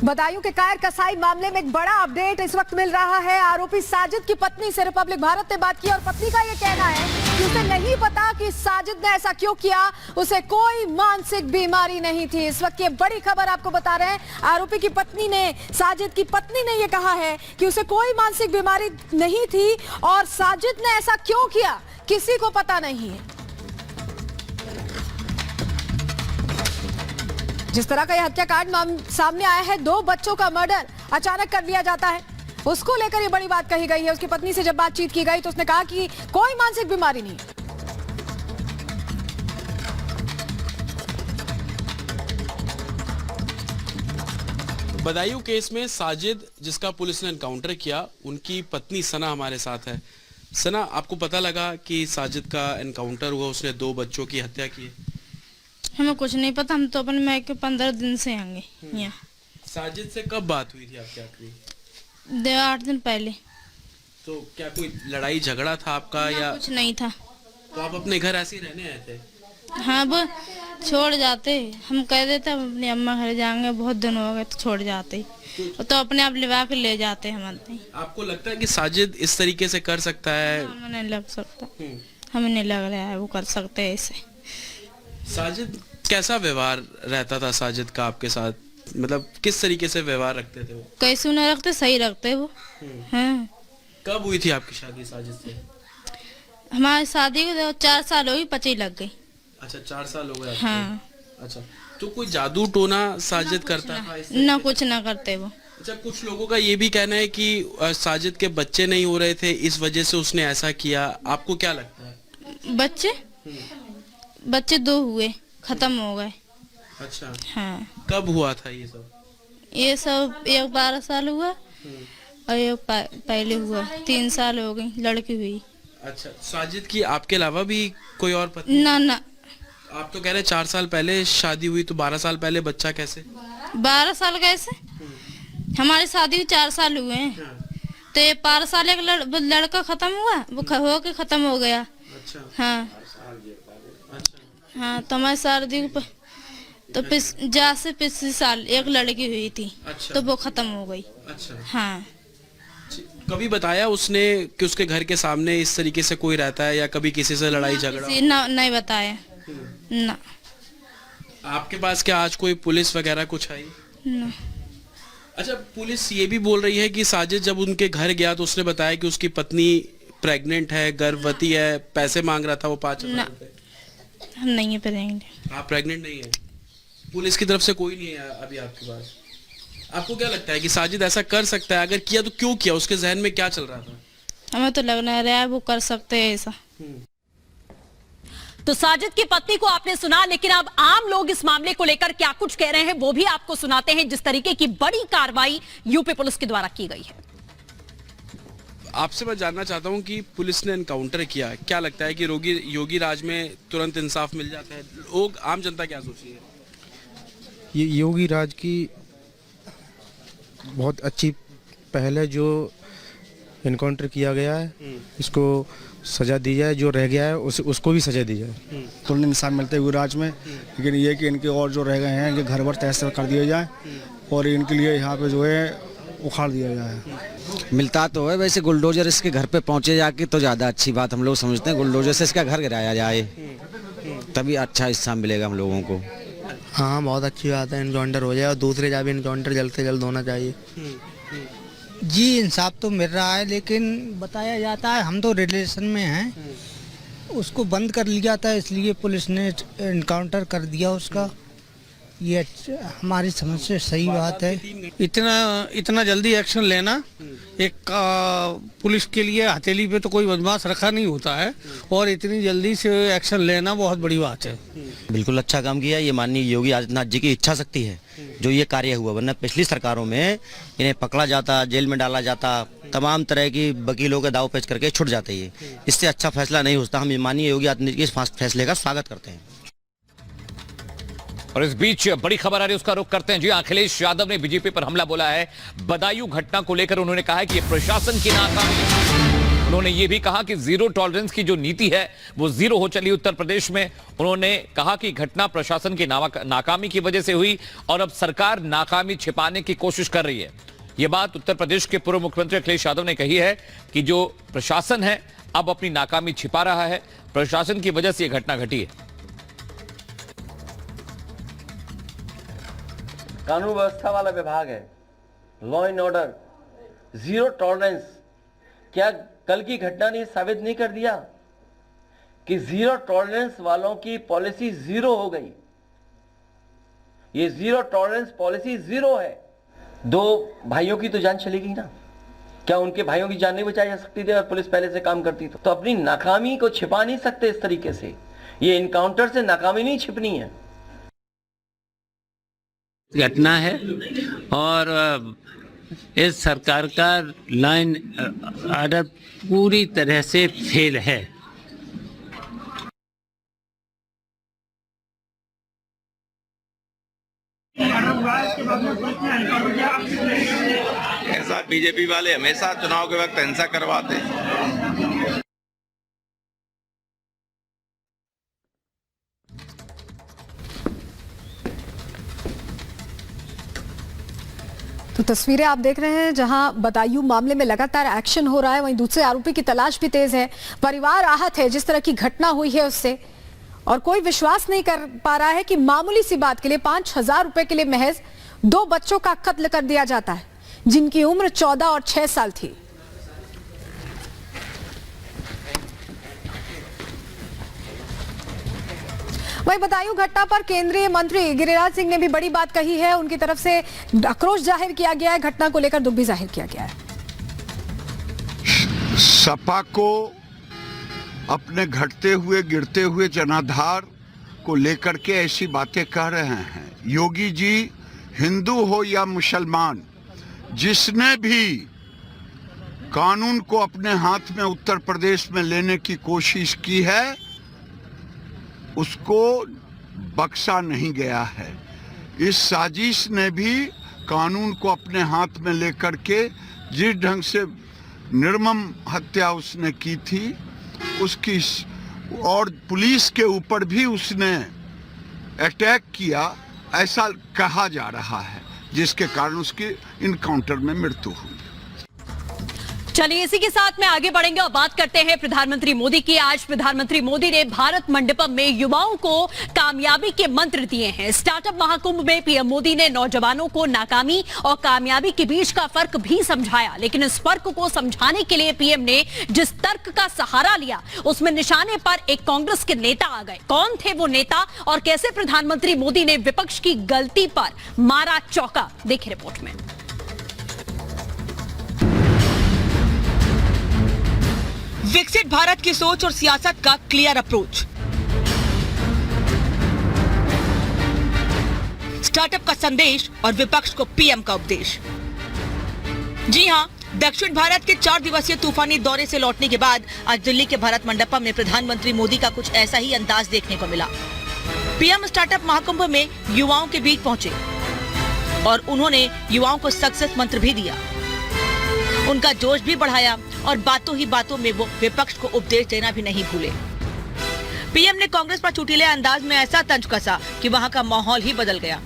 बदायूं के कायर कसाई मामले में एक बड़ा अपडेट इस वक्त मिल रहा है। आरोपी साजिद की पत्नी से रिपब्लिक भारत ने बात की और पत्नी का ये कहना है कि उसे नहीं पता कि साजिद ने ऐसा क्यों किया, उसे कोई मानसिक बीमारी नहीं थी। इस वक्त ये बड़ी खबर आपको बता रहे हैं। आरोपी की पत्नी ने, साजिद की पत्नी ने ये कहा है कि उसे कोई मानसिक बीमारी नहीं थी और साजिद ने ऐसा क्यों किया किसी को पता नहीं है। जिस तरह का यह हत्याकांड सामने आया है, 2 बच्चों का मर्डर अचानक कर दिया जाता है, उसको लेकर ये बड़ी बात कही गई है। उसकी पत्नी से जब बातचीत की गई तो उसने कहा कि कोई मानसिक बीमारी नहीं। बदायूं केस में साजिद, जिसका पुलिस ने एनकाउंटर किया, उनकी पत्नी सना हमारे साथ है। सना, आपको पता लगा कि साजिद का एनकाउंटर हुआ, उसने 2 बच्चों की हत्या की है? हमें कुछ नहीं पता, हम तो अपने मायके 15 दिन से आएंगे यहाँ। साजिद से कब बात हुई थी आपकी आखिरी? 8 दिन पहले। तो क्या कोई लड़ाई झगड़ा था आपका या कुछ नहीं था? तो आप अपने घर ऐसे ही रहने आए थे? हाँ, वो छोड़ जाते, हम कह देते हम अपनी अम्मा घर जाएंगे, बहुत दिन हो गए, तो छोड़ जाते तो अपने आप लिवा के ले जाते हमारे। आपको लगता है कि साजिद इस तरीके से कर सकता है? हमें नहीं लग सकता, हमें नहीं लग रहा है वो कर सकते है ऐसे। साजिद, कैसा व्यवहार रहता था साजिद का आपके साथ? मतलब किस तरीके से व्यवहार रखते थे वो? कैसे न रखते, सही रखते वो। हाँ। कब हुई थी आपकी शादी साजिद से? हमारी शादी को 4 साल हो गई, 25 लग गई। अच्छा, 4 साल हो गए। हाँ। अच्छा, तो कोई जादू टोना साजिद करता था? ना कुछ ना करते वो। अच्छा, कुछ लोगों का ये भी कहना है कि साजिद के बच्चे नहीं हो रहे थे, इस वजह से उसने ऐसा किया। आपको क्या लगता है? बच्चे 2 हुए, खत्म हो गए। अच्छा। हाँ। कब हुआ था ये सब? ये सब एक 12 साल हुआ और एक पहले हुआ 3 साल हो गई, लड़की हुई। अच्छा, साजिद की आपके अलावा भी कोई और पत्नी? ना। आप तो कह रहे 4 साल पहले शादी हुई, तो 12 साल पहले बच्चा कैसे? 12 साल कैसे? हमारी शादी को 4 साल हुए हैं। तो ये 12 साल एक लड़का खत्म हुआ, वो हो के खत्म हो गया। अच्छा। हाँ। हाँ, तो हमारी शादी को तो पिछले साल एक लड़की हुई थी। अच्छा। तो वो खत्म हो गई। अच्छा। हाँ। कभी बताया उसने कि उसके घर के सामने इस तरीके से कोई रहता है या कभी किसी से लड़ाई झगड़ा? नहीं बताया ना। आपके पास क्या आज कोई पुलिस वगैरह कुछ आई? ना। अच्छा, पुलिस ये भी बोल रही है कि साजिद जब उनके घर गया तो उसने बताया कि उसकी पत्नी प्रेग्नेंट है, गर्भवती है, पैसे मांग रहा था वो 5,000 रुपए। हम नहीं है प्रेग्नेंट। आप प्रेग्नेंट नहीं है? पुलिस की तरफ से कोई नहीं है अभी आपके पास? आपको क्या लगता है कि साजिद ऐसा कर सकता है? अगर किया तो क्यों किया? उसके जहन में क्या चल रहा था? हमें तो लग रहा है वो कर सकते हैं ऐसा। तो साजिद की पत्नी को आपने सुना, लेकिन अब आम लोग इस मामले को लेकर क्या कुछ कह रहे हैं वो भी आपको सुनाते हैं, जिस तरीके की बड़ी कार्रवाई यूपी पुलिस के द्वारा की गई है। आपसे मैं जानना चाहता हूं कि पुलिस ने एनकाउंटर किया, क्या लगता है कि योगी राज में तुरंत इंसाफ मिल जाता है? लोग, आम जनता क्या सोच रही है? ये योगी राज की बहुत अच्छी पहल है जो एनकाउंटर किया गया है, इसको सजा दी जाए, जो रह गया है उसको भी सजा दी जाए। तुरंत इंसान मिलते हैं राज में, लेकिन ये कि इनके और जो रह गए हैं इनके घर भर तहस कर दिए जाए और इनके लिए यहाँ पे जो है उखाड़ दिया जाए। मिलता तो है, वैसे बुलडोजर इसके घर पे पहुँचे जाके तो ज़्यादा अच्छी बात हम लोग समझते हैं। बुलडोजर से इसका घर गिराया जाए तभी अच्छा हिस्सा मिलेगा हम लोगों को। हाँ, बहुत अच्छी बात है, एनकाउंटर हो जाए और दूसरे जा भी एनकाउंटर जल्द से जल्द होना चाहिए। जी, इंसाफ तो मिल रहा है, लेकिन बताया जाता है हम तो रिलेशन में हैं, उसको बंद कर लिया था, इसलिए पुलिस ने एनकाउंटर कर दिया उसका। ये हमारी समझ से सही बात है। इतना जल्दी एक्शन लेना एक पुलिस के लिए, हथेली पे तो कोई बदमाश रखा नहीं होता है और इतनी जल्दी से एक्शन लेना बहुत बड़ी बात है। बिल्कुल अच्छा काम किया। ये माननीय योगी आदित्यनाथ जी की इच्छा शक्ति है जो ये कार्य हुआ, वरना पिछली सरकारों में इन्हें पकड़ा जाता, जेल में डाला जाता, तमाम तरह की वकीलों के दाव पेच करके छुट जाते। ये इससे अच्छा फैसला नहीं होता। हम माननीय योगी आदित्यनाथ जी के इस फैसले का स्वागत करते हैं। और इस बीच बड़ी खबर आ रही है, उसका रुख करते हैं। जी, अखिलेश यादव ने बीजेपी पर हमला बोला है। बदायूं घटना को लेकर उन्होंने कहा है कि ये प्रशासन की नाकामी है। उन्होंने ये भी कहा कि जीरो टॉलरेंस की जो नीति है वो जीरो हो चली उत्तर प्रदेश में। उन्होंने कहा कि घटना प्रशासन की नाकामी की वजह से हुई और अब सरकार नाकामी छिपाने की कोशिश कर रही है। यह बात उत्तर प्रदेश के पूर्व मुख्यमंत्री अखिलेश यादव ने कही है कि जो प्रशासन है अब अपनी नाकामी छिपा रहा है, प्रशासन की वजह से यह घटना घटी है। कानून व्यवस्था वाला विभाग है, law and order, zero tolerance, क्या कल की घटना ने साबित नहीं कर दिया कि जीरो टॉलरेंस वालों की पॉलिसी जीरो हो गई? ये जीरो टॉलरेंस पॉलिसी जीरो है। 2 भाइयों की तो जान चली गई ना, क्या उनके भाइयों की जान नहीं बचाई जा सकती थी अगर पुलिस पहले से काम करती? तो अपनी नाकामी को छिपा नहीं सकते इस तरीके से। ये इनकाउंटर से नाकामी नहीं छिपनी है। घटना है और इस सरकार का लाइन ऑर्डर पूरी तरह से फेल है। ऐसा बीजेपी वाले हमेशा चुनाव के वक्त हिंसा करवाते हैं। तो तस्वीरें आप देख रहे हैं जहां बदायूं मामले में लगातार एक्शन हो रहा है, वहीं दूसरे आरोपी की तलाश भी तेज है। परिवार आहत है जिस तरह की घटना हुई है उससे, और कोई विश्वास नहीं कर पा रहा है कि मामूली सी बात के लिए 5,000 रुपए के लिए महज 2 बच्चों का कत्ल कर दिया जाता है जिनकी उम्र 14 और 6 साल थी। वहीं बदायूं घटना पर केंद्रीय मंत्री गिरिराज सिंह ने भी बड़ी बात कही है। उनकी तरफ से आक्रोश जाहिर किया गया है, घटना को लेकर दुख भी जाहिर किया गया है। सपा को अपने घटते हुए गिरते हुए जनाधार को लेकर के ऐसी बातें कह रहे हैं। योगी जी हिंदू हो या मुसलमान, जिसने भी कानून को अपने हाथ में उत्तर प्रदेश में लेने की कोशिश की है उसको बख्शा नहीं गया है। इस साजिश ने भी कानून को अपने हाथ में लेकर के जिस ढंग से निर्मम हत्या उसने की थी उसकी, और पुलिस के ऊपर भी उसने अटैक किया ऐसा कहा जा रहा है, जिसके कारण उसकी इनकाउंटर में मृत्यु हुई। चलिए इसी के साथ में आगे बढ़ेंगे और बात करते हैं प्रधानमंत्री मोदी की। आज प्रधानमंत्री मोदी ने भारत मंडपम में युवाओं को कामयाबी के मंत्र दिए हैं। स्टार्टअप महाकुंभ में पीएम मोदी ने नौजवानों को नाकामी और कामयाबी के बीच का फर्क भी समझाया, लेकिन इस फर्क को समझाने के लिए पीएम ने जिस तर्क का सहारा लिया उसमें निशाने पर एक कांग्रेस के नेता आ गए। कौन थे वो नेता और कैसे प्रधानमंत्री मोदी ने विपक्ष की गलती पर मारा चौका, देखिए रिपोर्ट में। विकसित भारत की सोच और सियासत का क्लियर अप्रोच, स्टार्टअप का संदेश और विपक्ष को पीएम का उपदेश। जी हां, दक्षिण भारत के 4 दिवसीय तूफानी दौरे से लौटने के बाद आज दिल्ली के भारत मंडपम में प्रधानमंत्री मोदी का कुछ ऐसा ही अंदाज देखने को मिला। पीएम स्टार्टअप महाकुंभ में युवाओं के बीच पहुंचे और उन्होंने युवाओं को सक्सेस मंत्र भी दिया, उनका जोश भी बढ़ाया और बातों ही बातों में वो विपक्ष को उपदेश देना भी नहीं भूले। पीएम ने कांग्रेस पर चुटीले अंदाज में ऐसा तंज कसा कि वहां का माहौल ही बदल गया।